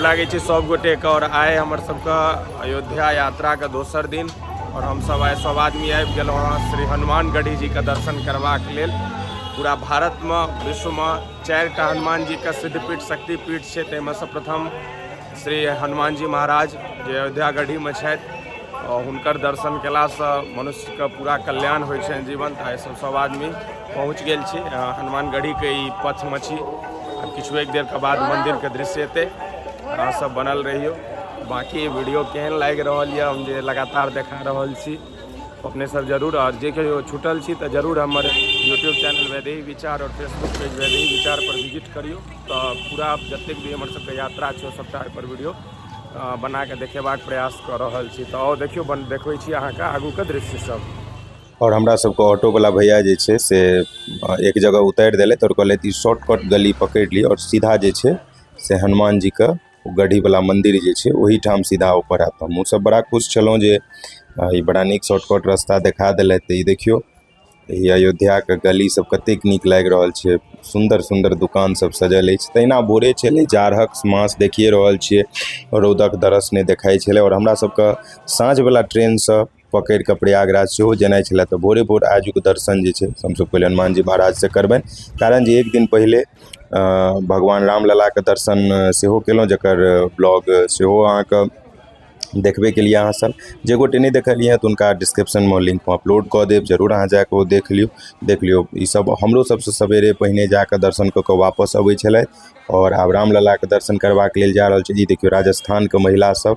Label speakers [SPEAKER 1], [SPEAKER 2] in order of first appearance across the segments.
[SPEAKER 1] लागे सब गोटे के। और आए हमर सबका अयोध्या यात्रा का दोसर दिन और हम सब आए सब आदमी आबि गेल वहाँ श्री हनुमानगढ़ी जी के दर्शन करबाक लेल। पूरा भारत में विश्व में 4टा हनुमान जी के सिद्धपीठ शक्तिपीठ है, तैमे से प्रथम श्री हनुमान जी महाराज जे अयोध्या गढ़ी में छथि और हुनकर दर्शन केलासँ मनुष्य के पूरा कल्याण होइ छै जीवन। सब आदमी पहुँच गेल छी हनुमानगढ़ी के ई पथ में छी। किछु एक देर के बाद मंदिर के दृश्य एतै, अहाँ सब बनल रहियो। बाकी वीडियो केहन लागि रहल यऽ हम जे लगातार देखा रहल छी अपने सब जरूर, और जे कहियो छूटल छी तो जरूर हमर यूट्यूब चैनल वैदेही विचार और फेसबुक पेज वैदेही विचार पर विजिट करियो। तो पूरा जतेक भी हमर सबके यात्रा छै सबटा पर वीडियो बना के देखेबाक प्रयास कर रहल छी। तो देखियो देखबै छी अहाँके आगूके दृश्य सब।
[SPEAKER 2] और हमरा सबके ऑटो वाला भैया जे छै से एक जगह उतारि देलथि और कहलथि ई शॉर्टकट गली पकड़ि ली और सीधा जे छै से हनुमान जी के गढ़ी वाला मंदिर जे छै ओही ठाम सीधा ऊपर आयत। हमहूँ सब बड़ा खुश छलहुँ जे ई बड़ा नीक शॉर्टकट रास्ता देखा देलथि। ई देखियो ई अयोध्या के गली सब कतेक नीक लागि रहल छै, सुंदर सुंदर दुकान सब सजल अछि। तहिना भोरे छलै, जाड़क मास देखिए रहल छियै, रौदक दरस नहि देखाइ छलै। और हमरा सबके साँझ वाला ट्रेन से पकड़ि के प्रयागराज सेहो जेनाइ छलै। तऽ भोरे भोर आजुक दर्शन जे छै हमसब पहिले हनुमान जी महाराज से करबनि, कारण जे एक दिन पहिले भगवान रामलला के दर्शन सेहो केलहुँ, जकर ब्लॉग सेहो अहाँके देखबे के लिए अहाँ सब जे गोटे नहीं देखलिए तो उनका डिस्क्रिप्शन में लिंक में अपलोड कऽ देब, जरूर अहाँ जाके वो देख लियो। ई सब हमरो सबसे सवेरे पहिने जाके दर्शन कऽ के वापस अबै छलथि और आब रामलला के दर्शन करबाक लेल जा रहल छै। जी देखियो राजस्थान के महिला सब,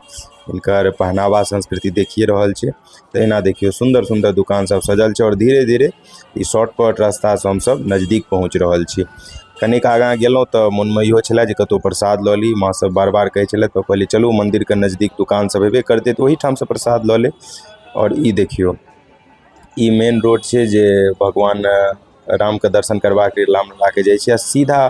[SPEAKER 2] इनकर पहनावा संस्कृति देखिए रहल छै। तहिना देखियो सुंदर सुंदर दुकान सब सजल छै और धीरे धीरे ई शॉर्टकट रास्ता से हम सब नजदीक पहुँच रहल छी। कनिक आगाँ गेलहुँ तऽ मोनमे इहो छलै जे कतहु प्रसाद लऽ ली। माँ सब बार बार कहै छलथि तऽ कहलिए चलू मंदिर के नजदीक दुकान सब हेबे करतै तऽ ओहीठाम से प्रसाद लऽ ले। और ई देखियो ई मेन रोड छै जे भगवान राम के दर्शन करबाक लेल रामलला के जाइ छै। सीधा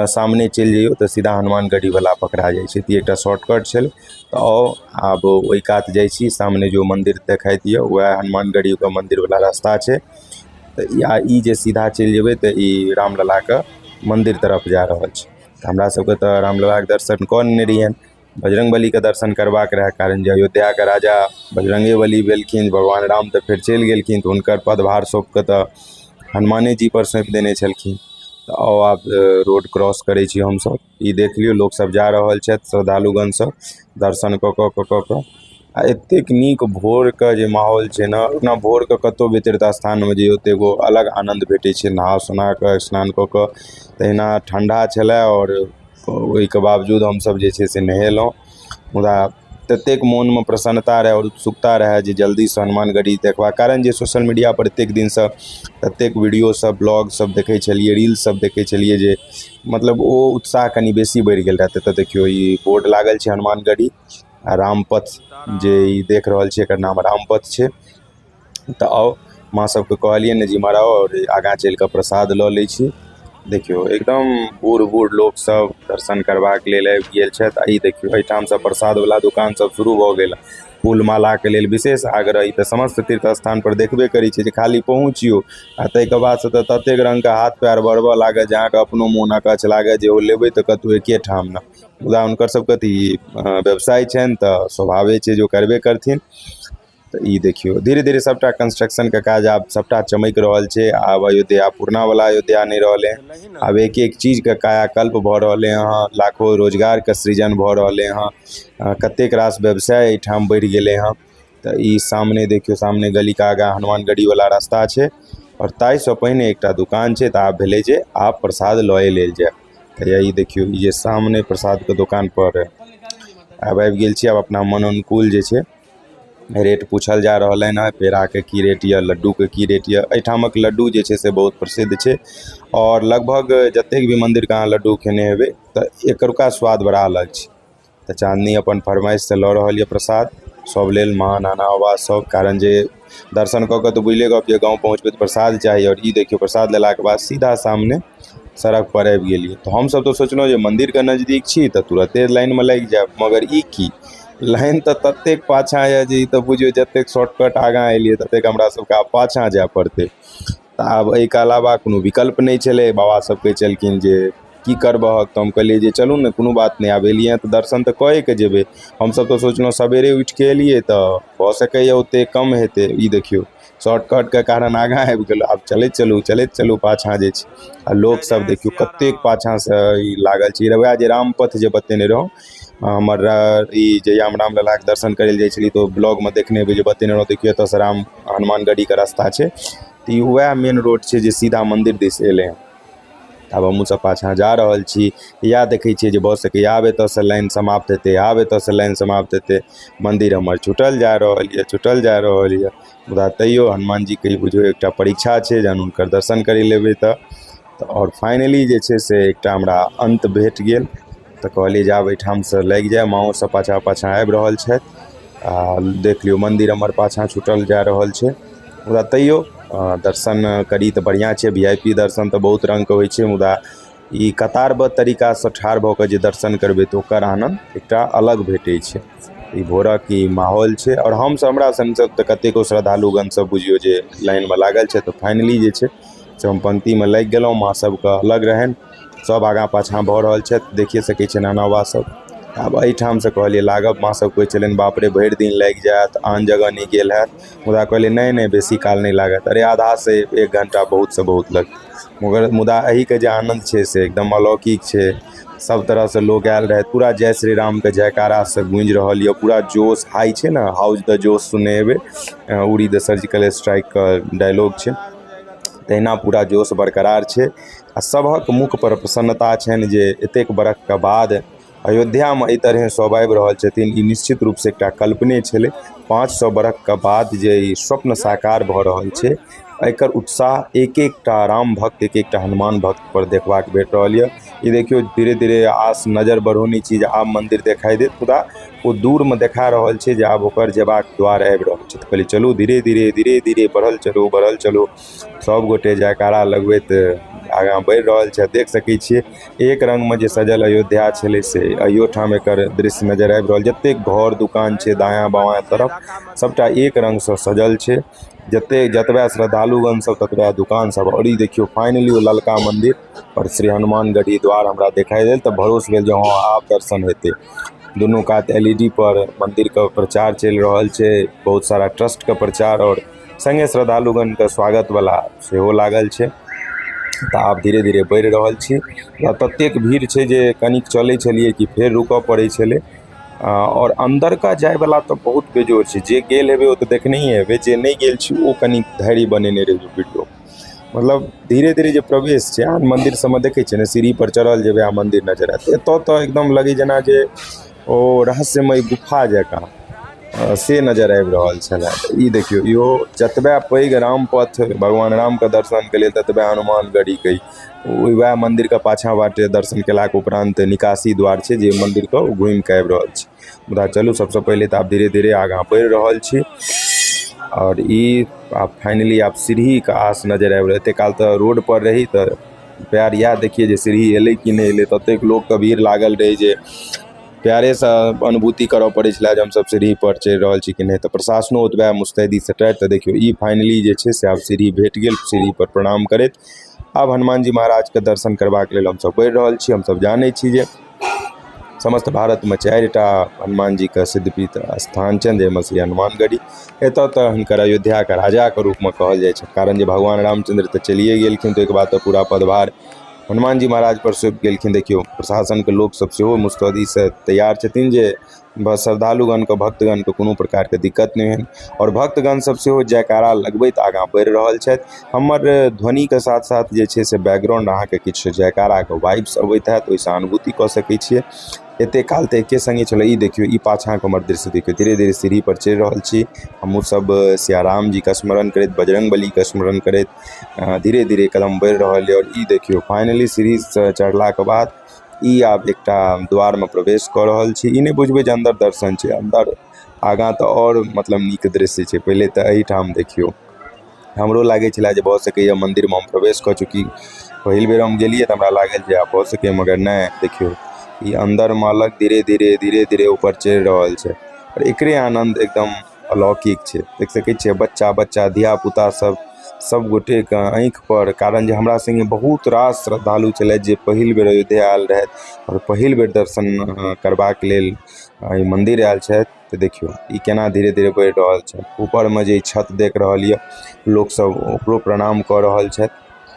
[SPEAKER 2] सामने चलि जइयो तऽ सीधा हनुमानगढ़ी वाला पकड़ा जाइ छै। तऽ ई एकटा शॉर्टकट छल। तऽ आओ आब ओहि कात जाइ छी, सामने जो मंदिर देखाइत यऽ वएह हनुमानगढ़ी के मंदिर वाला रास्ता छै। तऽ ई जे सीधा चलि जेबै तऽ ई रामलला के मंदिर तरफ जा रहल छै। हमरा सबके तऽ रामलला के दर्शन कऽ लेने रहियनि, बजरंगबली के दर्शन करबाक रहै, कारण जे अयोध्या के राजा बजरंगबली भेलखिन। भगवान राम तऽ फेर चलि गेलखिन तऽ हुनकर पदभार सौंपके तऽ हनुमाने जी पर सौंपि देने छलखिन। तऽ आओ आब रोड क्रॉस करै छी हमसब। ई देख लियौ लोग सब जा रहल छथि, श्रद्धालुगण सब दर्शन कऽ कऽ। आ एतेक नीक भोर के जे माहौल छै ने, ओना भोर के कतौ भी तीर्थ स्थान में जइयो तऽ एगो अलग आनंद भेटै छै, नहा सोना कऽ स्नान कऽ कऽ। तहिना ठंडा छलै और ओहिके बावजूद हमसब जे छै से नहेलहुँ, मुदा ततेक मोनमे प्रसन्नता रहै और उत्सुकता रहै जे जल्दीसँ हनुमानगढ़ी देखबाक, कारण जे सोशल मीडिया पर एतेक दिनसँ ततेक वीडियो सब ब्लॉग सब देखै छलिए, रील सब देखै छलिए जे मतलब ओ उत्साह कनि बेसी बढ़ि गेल रहै। तऽ देखियो ई बोर्ड लागल छै हनुमानगढ़ी आ रामपथ, जे ई देख रहल छियै एकर नाम रामपथ छै। तऽ आओ माँ सबके कहलिए ने जी मारा और आगाँ चलि कऽ प्रसाद लऽ लै छी। देखियो एकदम बूढ़ बूढ़ लोक सब दर्शन करबाक लेल आबि गेल छथि। आ ई देखियो एहिठाम से प्रसाद वाला दुकान सब शुरू भऽ गेल। फूल माला के लेल विशेष आग्रह, ई तऽ समस्त तीर्थ स्थान पर देखबे करै छै जे खाली पहुँचियो आ ताहिके बाद से तऽ ततेक रंग के हाथ पैर बढ़बऽ लागत जे अहाँके अपनो मोन अकच्छ लागत जे ओ लेबै तऽ कतौ एके ठाम ने। मुदा हुनकर सबके तऽ ई व्यवसाय छनि तऽ स्वभावे छै जे ओ करबे करथिन। तऽ ई देखियो धीरे धीरे सबटा कंस्ट्रक्शन के काज आब सबटा चमक रहल छै। आब अयोध्या पुरना वाला अयोध्या नहीं रहले, आब एक एक चीज के कायाकल्प भऽ रहले हँ, लाखों रोजगार के सृजन भऽ रहले हँ, कतेक रास व्यवसाय एहिठाम बढ़ि गेले हँ। तऽ ई सामने देखियो, सामने गली के आगाँ हनुमानगढ़ी वाला रास्ता छै और ताहिसँ पहिने एकटा दुकान छै। तऽ आब भेलै जे आब प्रसाद लए लेल जाय। तऽ ई देखियो ई जे सामने प्रसाद के दुकान पर आबि गेल छी। आब अपना मन अनुकूल जे छै रेट पूछल जा रहलनि हँ, पेड़ा के की रेट यऽ, लड्डू के की रेट यऽ। एहिठामक लड्डू जे छै से बहुत प्रसिद्ध छै और लगभग जतेक भी मंदिर के अहाँ लड्डू खेने हेबै तऽ एकरका स्वाद बड़ा अलग छै। तऽ चाँदनी अपन फरमाइश से लऽ रहल यऽ प्रसाद सब लेल, माँ नाना बाबा सब, कारण जे दर्शन कऽ के तऽ बुझले गप जे गाँव पहुँचबै तऽ प्रसाद चाही। और ई देखियो प्रसाद लेलाके बाद सीधा सामने सड़क पर आबि गेलिए। तो हमसब तो सोचलहुँ जे मंदिर के नजदीक छी तऽ तुरते लाइन में लागि जायब, मगर ई की लाइन तऽ ततेक पाछाँ यऽ जे ई तऽ बुझियो जतेक शॉर्टकट आगाँ एलिए ततेक हमरा सबके आब पाछाँ जाय पड़तै। तऽ आब एहिके अलावा कोनो विकल्प नहीं छलै। बाबा सब कहै छलखिन जे की करबहक। तो हम कहलिए जे चलू ने कोनो बात नहीं, आब एलिए तऽ दर्शन तऽ कए के जेबै। हमसब तऽ सोचलहुँ सबेरे उठि के एलिए तऽ भऽ सकैए ओते कम हेतै। ई देखियौ शॉर्टकट के कारण आगाँ आबि गेलहुँ। आब चलैत चलू पाछाँ जे छै आ लोक सब देखियौ कतेक पाछाँ से ई लागल छै। वएह जे रामपथ जे बतेने रहौं हमर ई जहिया हम रामललाके दर्शन करै लए जाइ छलियै तऽ ब्लॉगमे देखने हेबै जे बतेने रहौं, देखियौ एतऽसँ राम हनुमानगढ़ीके रास्ता छै। तऽ ई वएह मेन रोड छै जे सीधा मंदिर दिस एलै हँ। आब हमहूँ सब पाछाँ जा रहल छी। इएह देखै छियै जे भऽ सकैए आब एतऽसँ लाइन समाप्त हेतै, आब एतऽसँ लाइन समाप्त हेतै। मंदिर हमर छूटल जा रहल यऽ। मुदा तैयो हनुमान जीके ई बुझियौ एकटा परीक्षा छै, जहन हुनकर दर्शन करि लेबै तऽ। आओर फाइनली जे छै से एकटा हमरा अंत भेट गेल। तऽ कहलिए जे आब एहिठामसँ लागि जाय। माँओ सब पाछाँ पाछाँ आबि रहल छथि आ देख लियौ मंदिर हमर पाछाँ छूटल जा रहल छै। मुदा तैयो दर्शन करी तऽ बढ़िआँ छै। VIP दर्शन तऽ बहुत रङ्गके होइ छै, मुदा ई कतारबद्ध तरीकासँ ठाढ़ भऽ कऽ जे दर्शन करबै तऽ ओकर आनन्द एकटा अलग भेटै छै। ई भोरक ई माहौल छै। आओर हमरा सनसँ तऽ कतेको श्रद्धालुगण सब बुझियौ जे लाइनमे लागल छै। तऽ फाइनली जे छै से हम पंक्तिमे लागि गेलहुँ। माँ सबके अलग रहनि, सब आगाँ पाछाँ भऽ रहल छथि, देखिए सकै छियनि नाना बाबा सब। आब एहिठामसँ कहलिए लागब। माँ सब कहै छलनि बाप रे भरि दिन लागि जायत, आन जगह नहि गेल हैत। मुदा कहलिए नहि बेसी काल नहीं लागत। अरे आधासँ 1 घंटा बहुतसँ बहुत लगतै। मुदा एहिके जे आनन्द छै से एकदम अलौकिक छै। सब तरहसँ लोक आयल रहथि, पूरा जय श्री रामके जयकारासँ गूँजि रहल यऽ। पूरा जोश हाई छै ने, हाउस द जोश सुनने हेबै, उरी द सर्जिकल स्ट्राइकके डायलॉग छै। तहिना पूरा जोश बरकरार छै आ सभक मुख पर प्रसन्नता छनि जे एतेक बरखके बाद अयोध्यामे एहि तरह सब आबि रहल छथिन। ई निश्चित रूपसँ एकटा कल्पने छलै। 500 बरखके बाद जे ई स्वप्न साकार भऽ रहल छै, एकर उत्साह एक एकटा राम भक्त, एक एकटा हनुमान भक्त पर देखबाक भेट रहल यऽ। ई देखियौ धीरे धीरे आस नजर बढ़ौनी छी जे आब मंदिर देखाई देत, मुदा ओ दूरमे देखा रहल छै जे आब ओकर जेबाक द्वार आबि रहल छै। तऽ कहलिए चलू धीरे धीरे बढ़ल चलू। सब गोटे जयकारा लगबैत आगाँ बढ़ि रहल छै। देख सकै छियै एक रंगमे जे सजल अयोध्या छलै से अहियो ठाम एकर दृश्य नजर आबि रहल। जतेक घर दुकान छै दायाँ बायाँ तरफ, सबटा एक रंगसँ सजल छै। जतबे श्रद्धालुगण सब ततबे दुकान सब। और ई देखियौ फाइनली ओ ललका मंदिर और श्री हनुमानगढ़ी द्वार हमरा देखाई देल तऽ भरोस भेल जे हाँ आब दर्शन हेतै। दुनू कात LED पर मंदिरके प्रचार चलि रहल छै, बहुत सारा ट्रस्टके प्रचार, और संगे श्रद्धालुगणके स्वागतवला सेहो लागल छै। तऽ आब धीरे धीरे बढ़ि रहल छी। ततेक भीड़ छै जे कनिक चलै छलियै कि फेर रुकऽ पड़ै छलै। और अंदरका जायवला तऽ बहुत बेजोड़ छै। जे गेल हेबै ओ तऽ देखने ही हेबै, जे नहीं गेल छी ओ कनि धैर्य बनेने रहियौ वीडियो। मतलब धीरे धीरे जे प्रवेश छै, आन मंदिर सबमे देखै छियै ने सीढ़ी पर चढ़ल जेबै आ मंदिर नजर आयत। एतऽ तऽ एकदम लगै जेना जे ओ रहस्यमय गुफा जकाँ से नजर आबि रहल छलै। ई देखियौ इहो जतबे पैघ रामपथ भगवान रामके दर्शनके लेल ततबे हनुमानगढ़ीके वएह मंदिरके पाछाँ बाटे दर्शन केलाके उपरान्त निकासी द्वार छै जे मंदिरके घुमि कऽ आबि रहल छी। मुदा चलू सबसँ पहिले तऽ आब धीरे धीरे आगाँ बढ़ि रहल छी। और ई आब फाइनली आब सीढ़ीके आस नजर आबि रहल। एते काल तऽ रोड पर रही तऽ पैर इएह देखिए जे सीढ़ी एलै कि नहीं एलै। ततेक लोकके भीड़ लागल रहै जे प्यारेसँ अनुभूति करऽ पड़ै छलै जे हमसब सीढ़ी पर चढ़ि रहल छी कि नहीं। तऽ प्रशासनो ओतबे मुस्तैदीसँ ठाढ़। तऽ देखियौ ई फाइनली जे छै से आब सीढ़ी भेट गेल। सीढ़ी पर प्रणाम करैत आब हनुमान जी महाराजके दर्शन करबाक लेल हमसब बढ़ि रहल छी। हमसब जानै छी जे समस्त भारतमे 4टा हनुमान जीके सिद्धपीठ स्थान छनि, जाहिमे से हनुमानगढ़ी। एतऽ तऽ हिनकर अयोध्याके राजाके रूपमे कहल जाइ छै, कारण जे भगवान रामचंद्र तऽ चलिए गेलखिन तऽ ओहिके बाद तऽ पूरा पदभार हनुमान जी महाराज पर सौंपि गेलखिन। देखियौ प्रशासनके लोक सब सेहो मुस्तैदीसँ तैयार छथिन जे बस श्रद्धालुगणके भक्तगणके कोनो प्रकारके दिक्कत नहीं होइ। और भक्तगण सब सेहो जयकारा लगबैत आगाँ बढ़ि रहल छथि। हमर ध्वनिके साथ साथ जे छै से बैकग्राउंड अहाँके किछु जयकाराके वाइब्स अबैत हैत, ओहिसँ अनुभूति कऽ सकै छियै। एते काल तऽ एके संगे छलै। ई देखियौ ई पाछाँके हमर दृश्य देखियौ, धीरे धीरे सीढ़ी पर चढ़ि रहल छी। हमहूँ सब सिया राम जीके स्मरण करैत, बजरंगबलीके स्मरण करैत धीरे धीरे कदम बढ़ि रहल यऽ। और ई देखियौ फाइनली सीढ़ीसँ चढ़लाके बाद ई आब एकटा द्वारमे प्रवेश कऽ रहल छी। ई नहीं बुझबै जे अंदर दर्शन छै, अंदर आगाँ तऽ और मतलब नीक दृश्य छै। पहिले तऽ एहिठाम देखियौ हमरो लागै छलै जे भऽ सकैए मन्दिरमे हम प्रवेश कऽ चुकी। पहिल बेर हम गेलियै तऽ हमरा लागल जे आब भऽ सकैए, मगर नहि। देखियौ ई अंदरमे अलग धीरे धीरे ऊपर चढ़ि रहल छै। और एकरे आनंद एकदम अलौकिक छै। देख सकै छियै बच्चा धिया पुता सब सब गोटे के आँखि पर, कारण जे हमरा संगे बहुत रास श्रद्धालु छलथि जे पहिल बेर अयोध्या आयल रहथि और पहिल बेर दर्शन करबाक लेल ई मंदिर आयल छथि। तो देखियो ई केना धीरे धीरे बढ़ि रहल छै। ऊपर में जे छत देख रहल यऽ, लोग सब ओकरो प्रणाम कऽ रहल छथि,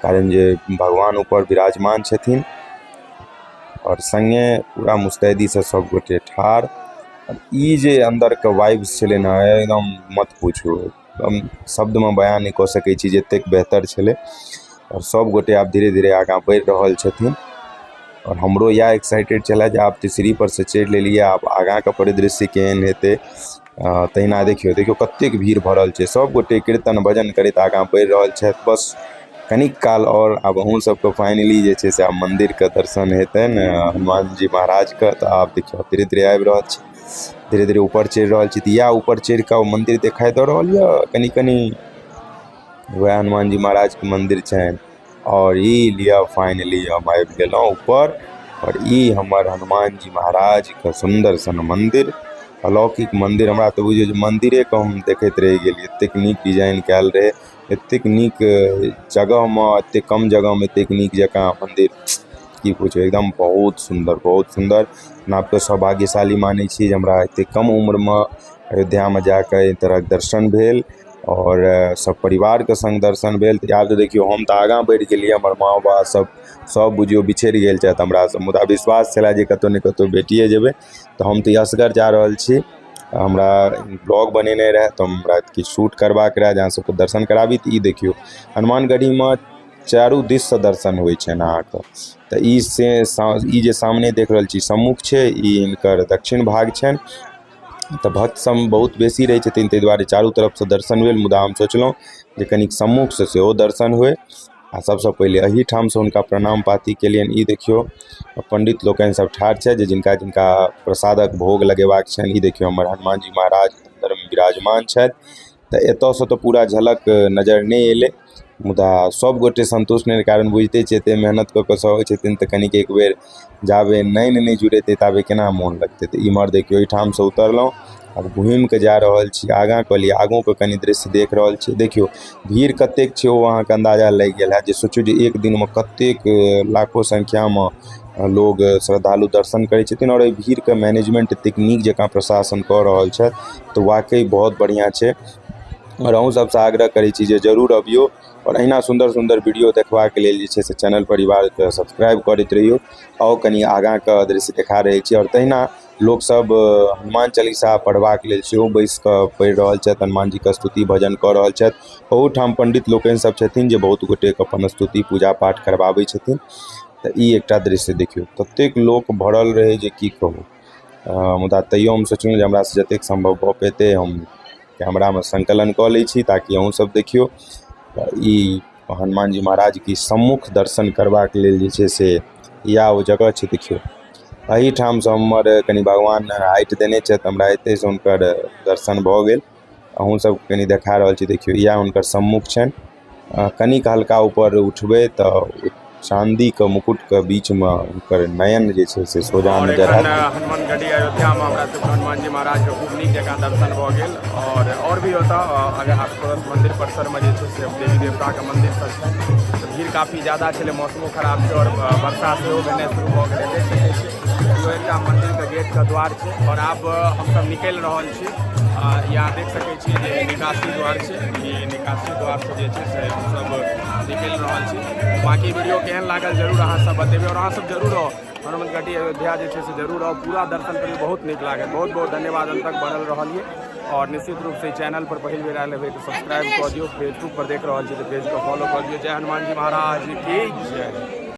[SPEAKER 2] कारण जे भगवान ऊपर विराजमान छथिन और संगे पूरा मुस्तैदी से सब गोटे ठाढ़। ई जे अंदर के वाइब्स छलै ना, एकदम मत पूछू, एकदम शब्द में बयान नहीं कऽ सकै छी जतेक बेहतर छलै। और सब गोटे आब धीरे धीरे आगाँ बढ़ि रहल छथिन और हमरो यह एक्साइटेड छलै जे आब तीसरी पर से चढ़ि लेलियै, आब आगाँ के परिदृश्य केहन हेतै। तहिना देखियो कतेक भीड़ भरल छै, सब गोटे कीर्तन भजन करैत आगाँ बढ़ि रहल छथि। बस कनिक काल और आब अहूँ सबके फाइनली जे छै से आब मंदिर के दर्शन हेतैन हनुमान जी महाराज के। तो आब देखियो धीरे धीरे आबि रहल छै, धीरे धीरे ऊपर चढ़ि रहल छी। तो या ऊपर चढ़ि कऽ मंदिर दिखाई दऽ रहल यऽ कनी कनी, वह हनुमान जी महाराज के मंदिर छनि। और ई लिया फाइनली हम आबि गेलहुँ ऊपर, और ई हमर हनुमान जी महाराज के सुंदर सन मंदिर, अलौकिक मंदिर। हमरा तो बुझियो जे मंदिरे के हम देखैत रहि गेलियै, एतेक नीक डिजाइन कैल रहे, एतेक नीक जगह में, एतेक कम जगह में एतेक नीक जकाँ मंदिर, की पूछो, एकदम बहुत सुंदर बहुत सुंदर। आपके सौभाग्यशाली मानै छी जे हमरा एतेक कम उम्र में अयोध्या में जाकर एहि तरह दर्शन भेल और सब परिवार के संग दर्शन भेल। तो आब तो देखियो हम तो आगाँ बढ़ि गेलियै, हमर माँ बाबा सब बुझियो बिछड़ि गेल छथि हमरा से, मुदा विश्वास छलै जे कतौ ने कतौ भेटिए जेबै। तो हम तो असगर जा रहल छी, हमरा ब्लॉग बनेने रहे तो हमरा किछु शूट करबाक रहे जहाँ सबके दर्शन कराबी। तो ई देखियो हनुमानगढ़ी में चारू दिस से दर्शन होइ छनि अहाँके। तो ई जे सामने देख रहल छी सम्मुख छै, ई हिनकर दक्षिण भाग छनि। तो भक्त सब बहुत बेसी रहै छथिन, ताहि दुआरे चारू तरफ से दर्शन भेल, मुदा हम सोचलहुँ जे कनिक सम्मुख से सेहो दर्शन हुए। आ सबसे पहले अही ठाम से हुनका प्रणाम पाती केलियनि। ई देखियो पंडित लोकनि सब ठाढ़ छै जे जिनका जिनका प्रसादक भोग लगेबाक छनि। ई देखियो हमर हनुमान जी महाराज अंदर में विराजमान छथि। तो एतऽ से तो पूरा झलक नजर नहीं एलै, मुदा सब गोटे संतुष्ट नहीं, कारण बुझते छियै एते मेहनत कऽ सब होइ छथिन तऽ कनिक एक बेर जाबे नहीं जुड़ेतै ताबे केना मोन लगतै। तो इमहर देखियो एहिठाम से उतरलहुँ, अब घूम के जा रहल छी आगाँ, कहलिए आगू के कनि दृश्य देख रहल छी। देखियो भीड़ कतेक छै ओ अहाँके अंदाजा लागि गेल है, जे सोचू जे एक दिन में कतेक लाखों संख्या में लोग श्रद्धालु दर्शन करै छथिन और भीड़ के मैनेजमेंट एतेक नीक जकाँ प्रशासन कऽ रहल छथि। तो वाकई बहुत बढ़िया छै और अहूँ सबसे आग्रह करै छी जे जरूर अबियो और अहिना सुंदर सुंदर वीडियो देखबाक लेल जे छै से चैनल परिवार के सब्सक्राइब करैत रहियो। आओ कनि आगाँ के दृश्य देखा रहै छी। और तहिना लोग सब हनुमान चालीसा पढ़बाक लेल सेहो बैस कऽ पढ़ि रहल छथि, हनुमान जी के स्तुति भजन कऽ रहल छथि। ओहूठाम पंडित लोकनि सब छथिन जे बहुत गोटे के अपन स्तुति पूजा पाठ करबाबै छथिन। तो ई एकटा दृश्य देखियो, ततेक लोक भरल रहे जे की कहू, मुदा तैयो हम सोचलहुँ जे हमरा से जतेक संभव भऽ पेतै हम कैमरा में संकलन कऽ लै छी, ताकि अहूँ सब देखियो। ई हनुमान जी महाराज की सम्मुख दर्शन करबाक लेल जे छै से या ओ जगह छै। देखियो एहिठाम से हमर कनि भगवान हाइट देने छथि, हमरा एतै से हुनकर दर्शन भऽ गेल। अहूँ सब कनि देखा रहल छी, देखियो या हुनकर सम्मुख छनि। कनिक हल्का ऊपर उठबै तऽ चांदी के मुकुट के बीच में उनकर नयन जे छै से सोझा नजर आएत।
[SPEAKER 1] हनुमानगढ़ी अयोध्या में हमरा सबके हनुमान जी महाराज के खूब नीक जकाँ दर्शन भऽ गेल। और भी होता अगर आसपास मंदिर परिसर में जे छै से देवी देवता के मंदिर सब छै, तो भीड़ काफ़ी ज़्यादा छलै, मौसमो खराब छै और वर्षा सेहो भेनाइ शुरू भऽ गेलै। देख सकै छी एकटा मंदिर के गेट के द्वार छै और आब हमसब निकलि रहल छी। यहाँ देख सकै छी जे निकासी द्वार छै, ई निकासी द्वार से जे छै से हमसब निकलि रहल छी। बाकी वीडियो केहन लागल जरूर अहाँ सब बतेबै और अहाँ सब जरूर आओ हनुमानगढ़ी अयोध्या जे छै से जरूर आओ, पूरा दर्शन करियो, बहुत नीक लागत। बहुत बहुत धन्यवाद अंत तक बनल रहलिए। और निश्चित रूप से चैनल पर पहिल बेर आयल हेबै तो सब्सक्राइब कऽ दियौ, फेसबुक पर देख रहल छी तो पेज को फॉलो कर दियौ। जय हनुमान जी महाराज की जय।